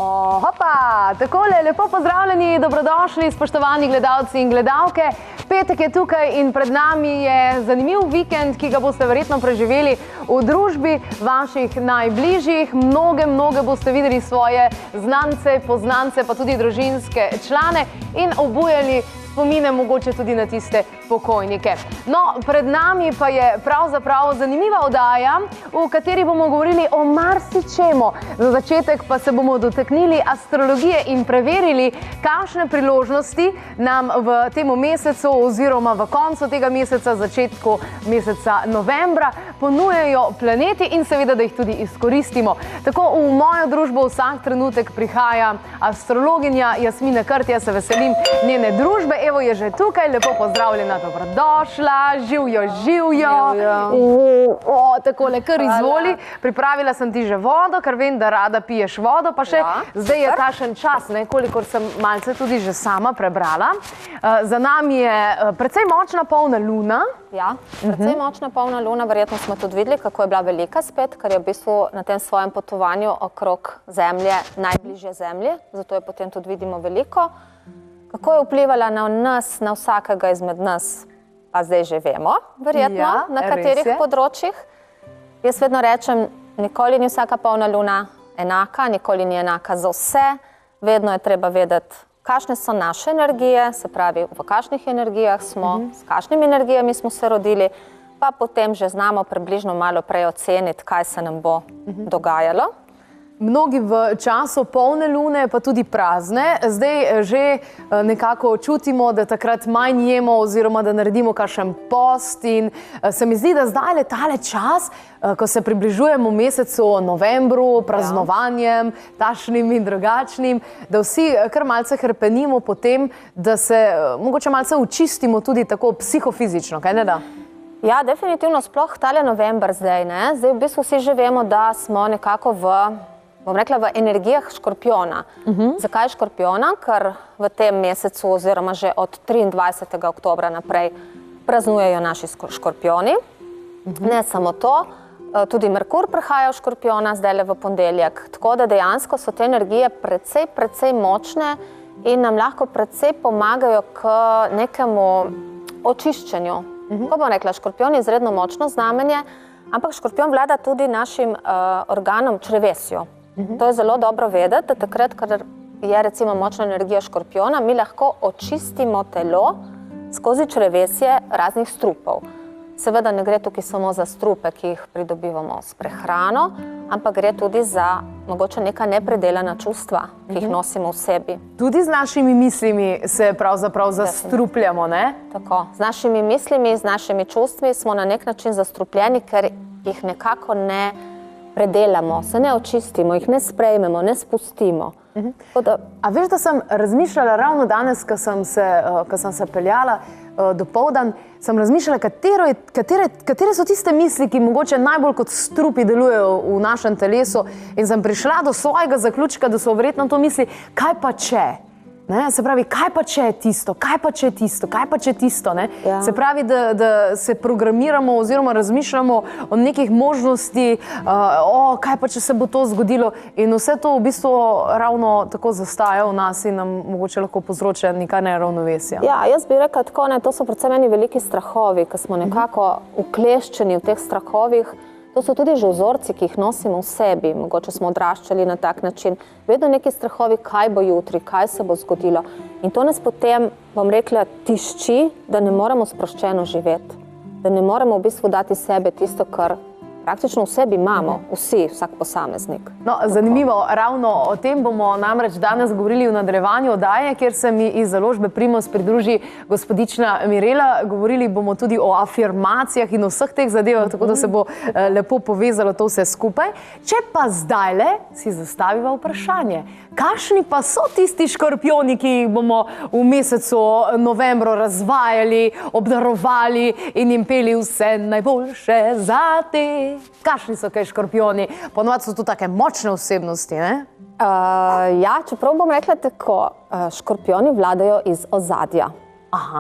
Hopa, takole, lepo pozdravljeni, dobrodošli, spoštovani gledalci in gledalke. Petek je tukaj in pred nami je zanimiv vikend, ki ga boste verjetno preživeli v družbi vaših najbližjih. Mnoge boste videli svoje znance, poznance, pa tudi družinske člane in obujali spomine mogoče tudi na tiste pokojnike. No, pred nami pa je pravzaprav zanimiva oddaja, v kateri bomo govorili o marsičemu. Za začetek pa se bomo dotaknili astrologije in preverili, kakšne priložnosti nam v tem mesecu oziroma v koncu tega meseca, začetku meseca novembra, ponujajo planeti in seveda, da jih tudi izkoristimo. Tako v mojo družbo vsak trenutek prihaja astrologinja Jasmina Krt, jaz se veselim njene družbe. Evo je že tukaj, lepo pozdravljena, dobrodošla, živjo. Takole, kar izvoli. Pripravila sem ti že vodo, ker vem, da rada piješ vodo, pa še zdaj je takšen čas, kolikor sem malce tudi že sama prebrala. Za nami je precej močna polna luna. Ja, precej močna polna luna, verjetno smo tudi videli, kako je bila velika spet, ker je v bistvu na tem svojem potovanju okrog Zemlje, najbližje Zemlje, zato je potem tudi vidimo veliko. Kako je vplivala na nas, na vsakega izmed nas, pa zdaj že vemo, verjetno, na katerih področjih. Jaz vedno rečem, nikoli ni vsaka polna luna enaka, nikoli ni enaka za vse. Vedno je treba vedeti, kakšne so naše energije, se pravi, v kakšnih energijah smo, s kakšnimi energijami smo se rodili, pa potem že znamo približno malo prej oceniti, kaj se nam bo dogajalo. Mnogi v času polne lune, pa tudi prazne, zdaj že nekako čutimo, da takrat manj jemo oziroma da naredimo kakšen post in se mi zdi, da zdaj je tale čas, ko se približujemo mesecu novembru, praznovanjem, tašnim in drugačnim, da vsi kar malce hrpenimo po tem, da se mogoče malce očistimo tudi tako psihofizično, kaj ne da? Ja, definitivno, sploh tale november zdaj, ne? Zdaj v bistvu vsi že vemo, da smo nekako bom rekla, v energijah škorpijona. Zakaj škorpijona? Ker v tem mesecu oziroma že od 23. oktobra naprej praznujejo naši škorpijoni. Ne samo to, tudi Merkur prihaja v škorpijona zdaj v ponedeljek. Tako da dejansko so te energije precej močne in nam lahko precej pomagajo k nekemu očiščenju. Ko bom rekla, škorpijon je izredno močno znamenje, ampak škorpijon vlada tudi našim organom črevesju. To je zelo dobro vedeti, da takrat, kadar je recimo močna energija škorpijona, mi lahko očistimo telo skozi črevesje raznih strupov. Seveda ne gre tukaj samo za strupe, ki jih pridobivamo s prehrano, ampak gre tudi za mogoče neka nepredelana čustva, ki jih nosimo v sebi. Tudi z našimi mislimi se pravzaprav zastrupljamo, ne? Tako, z našimi mislimi, z našimi čustvi smo na nek način zastrupljeni, ker jih nekako ne predelamo, se ne očistimo, jih ne sprejmemo, ne spustimo. A veš, da sem razmišljala ravno danes, ko sem se peljala dopoldan, sem razmišljala, katere so tiste misli, ki mogoče najbolj kot strupi delujejo v našem telesu, in sem prišla do svojega zaključka, da so verjetno to misli, kaj pa če? Se pravi, kaj pa če je tisto, kaj pa če je tisto, kaj pa če je tisto, ne? Se pravi, da se programiramo oziroma razmišljamo o nekih možnosti, kaj pa če se bo to zgodilo, in vse to v bistvu ravno tako zastaja v nas in nam mogoče lahko povzroča nekaj neravnovesja. Ja, jaz bi rekla tako, to so predvsem meni veliki strahovi, ki smo nekako ukleščeni v teh strahovih. To so tudi že vzorci, ki jih nosimo v sebi, mogoče smo odraščali na tak način. Vedno neki strahovi, kaj bo jutri, kaj se bo zgodilo. In to nas potem, bom rekla, tišči, da ne moremo sproščeno živeti. Da ne moremo v bistvu dati sebe tisto, kar praktično v sebi imamo, vsi, vsak posameznik. No, zanimivo, ravno o tem bomo namreč danes govorili v nadaljevanju oddaje, kjer se mi iz založbe Primos pridruži gospodična Mirela. Govorili bomo tudi o afirmacijah in o vseh teh zadevah, tako da se bo lepo povezalo to vse skupaj. Če pa zdajle si zastaviva vprašanje, kakšni pa so tisti škorpijoni, ki jih bomo v mesecu novembru razvajali, obdarovali in jim peli vse najboljše za te? Kakšni so kaj škorpijoni? Ponovadi so to take močne osebnosti, ne? Ja, čeprav bom rekla tako, škorpijoni vladajo iz ozadja.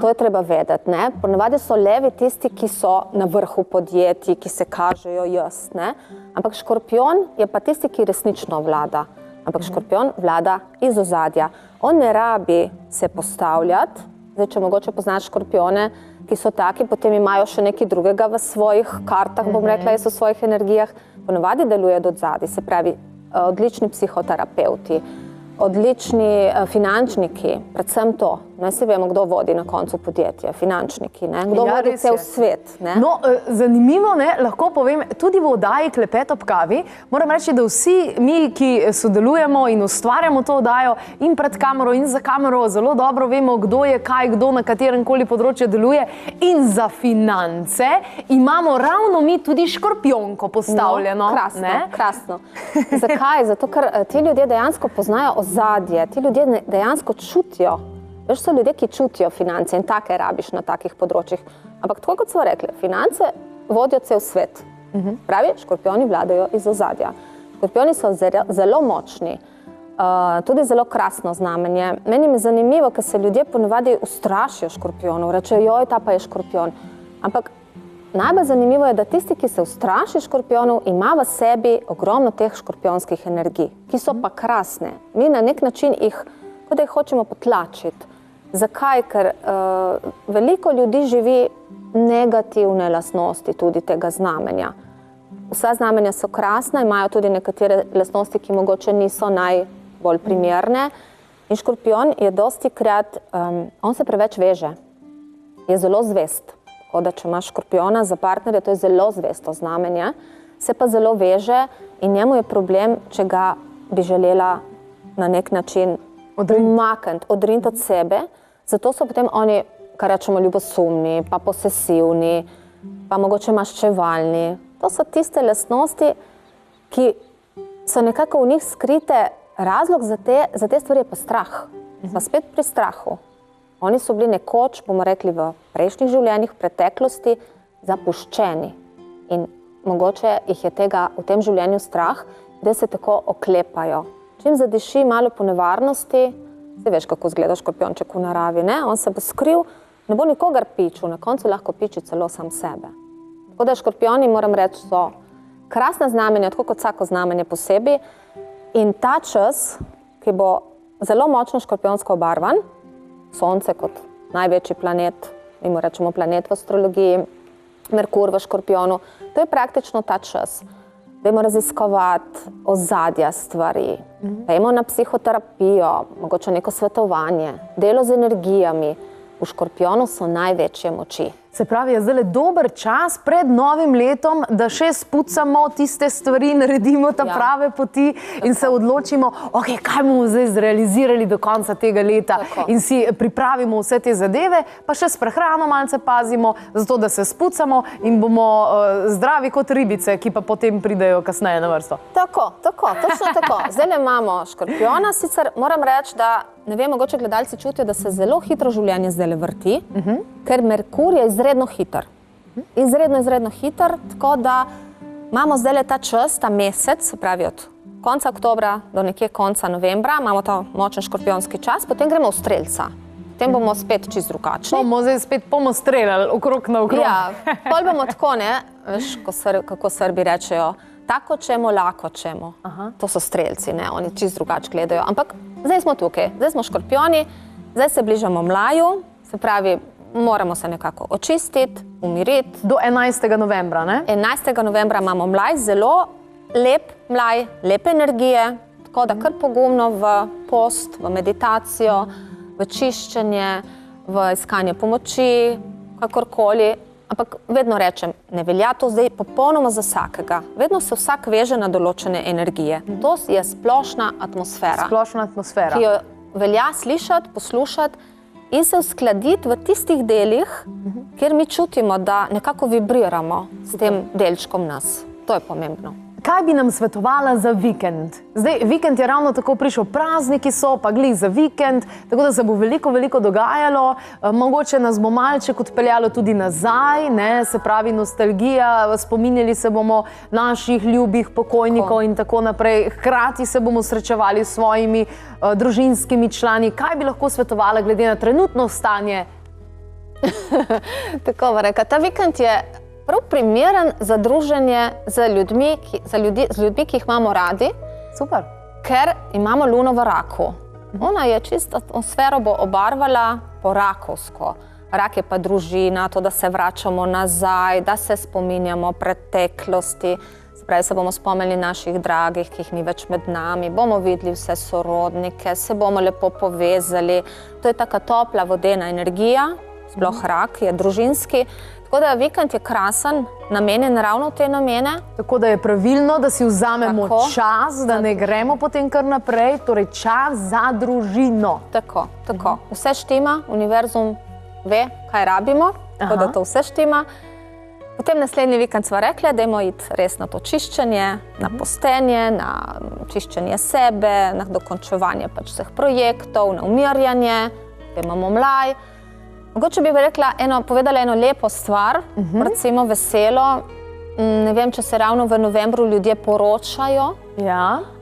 To je treba vedeti, ne? Ponavadi so levi tisti, ki so na vrhu podjetij, ki se kažejo jaz, ne? Ampak škorpijon je pa tisti, ki resnično vlada. Ampak škorpion vlada iz ozadja. On ne rabi se postavljati. Zdaj, če mogoče poznaš škorpione, ki so taki, potem imajo še nekaj drugega v svojih kartah, bom rekla, v svojih energijah. Ponovadi deluje od zadaj, se pravi, odlični psihoterapeuti, odlični finančniki, predvsem to. Ne si vemo, kdo vodi na koncu podjetje, finančniki, ne? Kdo vodi cel svet. Ne? No, zanimivo, ne? Lahko povem, tudi v oddaji Klepet ob kavi, moram reči, da vsi mi, ki sodelujemo in ustvarjamo to oddajo in pred kamero in za kamero, zelo dobro vemo, kdo je kaj, kdo na katerem koli področju deluje, in za finance imamo ravno mi tudi škorpionko postavljeno. No, krasno. Zakaj? Zato, ker ti ljudje dejansko poznajo ozadje, ti ljudje dejansko čutijo. Veš, so ljudje, ki čutijo finance in take rabiš na takih področjih. Ampak tako, kot smo rekli, finance vodijo cel svet. Pravi, škorpioni vladajo iz ozadja. Škorpioni so zelo močni, tudi zelo krasno znamenje. Meni je zanimivo, ker se ljudje ponovadi ustrašijo škorpionov, rečejo, joj, ta pa je škorpion. Ampak najbolj zanimivo je, da tisti, ki se ustraši škorpionov, ima v sebi ogromno teh škorpionskih energij, ki so pa krasne. Mi na nek način kot da jih hočemo potlačiti. Zakaj? Ker veliko ljudi živi negativne lastnosti tudi tega znamenja. Vsa znamenja so krasna, imajo tudi nekatere lastnosti, ki mogoče niso najbolj primerne. In škorpion je dostikrat, on se preveč veže, je zelo zvest. Tako da, če imaš škorpiona za partnerja, to je zelo zvesto znamenje, se pa zelo veže in njemu je problem, če ga bi želela na nek način umakniti, odriniti od sebe. Zato so potem oni, kar rečemo, ljubosumni, pa posesivni, pa mogoče maščevalni. To so tiste lastnosti, ki so nekako v njih skrite. Razlog za te stvari je pa strah. Pa spet pri strahu. Oni so bili nekoč, bomo rekli, v prejšnjih življenjih, v preteklosti, zapuščeni. In mogoče jih je tega v tem življenju strah, da se tako oklepajo. Čim zadiši malo po nevarnosti, se veš, kako izgleda škorpionček v naravi, ne? On se bo skril, ne bo nikogar pičil, na koncu lahko piči celo sam sebe. Tako da škorpioni, moram reči, so krasna znamenja, tako kot vsako znamenje posebej. In ta čas, ki bo zelo močno škorpionsko obarvan, Sonce kot največji planet, mi mu rečemo planet v astrologiji, Merkur v škorpionu, to je praktično ta čas. Dajmo raziskovati ozadja stvari, dajmo na psihoterapijo, mogoče neko svetovanje, delo z energijami. V škorpionu so največje moči. Se pravi, je zdaj dober čas pred novim letom, da še spucamo tiste stvari, naredimo ta prave poti in se odločimo, kaj bomo zdaj zrealizirali do konca tega leta in si pripravimo vse te zadeve, pa še s prehrano malce pazimo, zato da se spucamo in bomo zdravi kot ribice, ki pa potem pridejo kasneje na vrsto. Točno tako. Zdaj imamo škorpiona, sicer moram reči, da ne vem, mogoče gledalci čutijo, da se zelo hitro življenje zdaj vrti, ker Merkur je izredno hiter. Izredno hiter, tako da imamo zdaj ta čas, ta mesec, se pravi od konca oktobra do nekje konca novembra, imamo ta močen škorpionski čas, potem gremo v strelca. Potem bomo spet čisto drugačni. Zdaj spet bomo streljali okrog na okrog. Ja, pol bomo tako, ne, veš, kako Srbi rečejo, tako čemo, lako čemo. To so strelci, ne, oni čisto drugače gledajo. Ampak zdaj smo tukaj, zdaj smo škorpioni, zdaj se bližamo mlaju, se pravi, moramo se nekako očistiti, umiriti. Do 11. novembra, ne? 11. novembra imamo mlaj, zelo lep mlaj, lepe energije, tako da kar pogumno v post, v meditacijo, v čiščenje, v iskanje pomoči, kakorkoli. Ampak vedno rečem, ne velja to zdaj popolnoma za vsakega. Vedno se vsak veže na določene energije. To je splošna atmosfera. Splošna atmosfera. Ki jo velja slišati, poslušati in se uskladiti v tistih delih, kjer mi čutimo, da nekako vibriramo s tem delčkom nas. To je pomembno. Kaj bi nam svetovala za vikend? Zdaj, vikend je ravno tako prišel, prazniki so, pa glih za vikend, tako da se bo veliko dogajalo. Mogoče nas bo malček odpeljalo tudi nazaj, ne? Se pravi nostalgija, spominjali se bomo naših ljubih pokojnikov in tako naprej. Hkrati se bomo srečevali s svojimi družinskimi člani. Kaj bi lahko svetovala glede na trenutno stanje? Tako bom rekla, ta vikend je prav primeren za druženje z ljudmi, ki jih imamo radi. Super. ker imamo luno v raku. Ona je čisto atmosfero bo obarvala po rakovsko. Rak je pa družina, to, da se vračamo nazaj, da se spominjamo preteklosti. Spravi, se bomo spomnili naših dragih, ki jih ni več med nami, bomo videli vse sorodnike, se bomo lepo povezali. To je taka topla vodena energija, sploh rak je družinski. Tako da vikend je krasen, namenjen ravno v te namene. Tako da je pravilno, da si vzamemo čas, da ne gremo potem kar naprej, torej čas za družino. Tako. Vse štima, univerzum ve, kaj rabimo, tako da to vse štima. Potem naslednji vikend sva rekla, dajmo iti res na to čiščenje, na postenje, na čiščenje sebe, na dokončevanje pač vseh projektov, na umirjanje, da imamo mlaj. Mogoče bi rekla povedala eno lepo stvar, recimo veselo. Ne vem, če se ravno v novembru ljudje poročajo,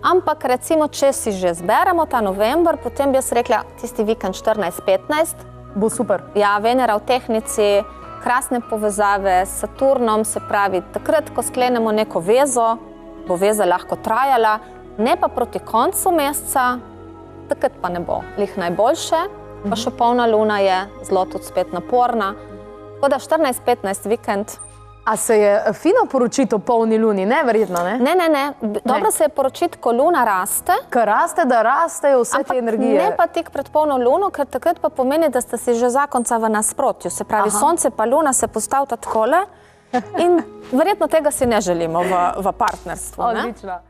ampak recimo, če si že zberemo ta november, potem bi jaz rekla, tisti vikend 14-15. Bo super. Ja, Venera v tehnici, krasne povezave s Saturnom, se pravi, takrat, ko sklenemo neko vezo, bo veza lahko trajala, ne pa proti koncu meseca, takrat pa ne bo lih najboljše. Pa še polna luna je zelo tudi spet naporna. Tako da 14-15 vikend. A se je fino poročiti o polni luni? Neverjetno, ne? Ne. Dobro se je poročiti, ko luna raste. Ko raste, da rastejo vse te energije. Ne pa tik pred polno luno, ker takrat pa pomeni, da sta si že zakonca v nasprotju. Se pravi, sonce pa luna se postavita takole in verjetno tega si ne želimo v partnerstvu. Odlično.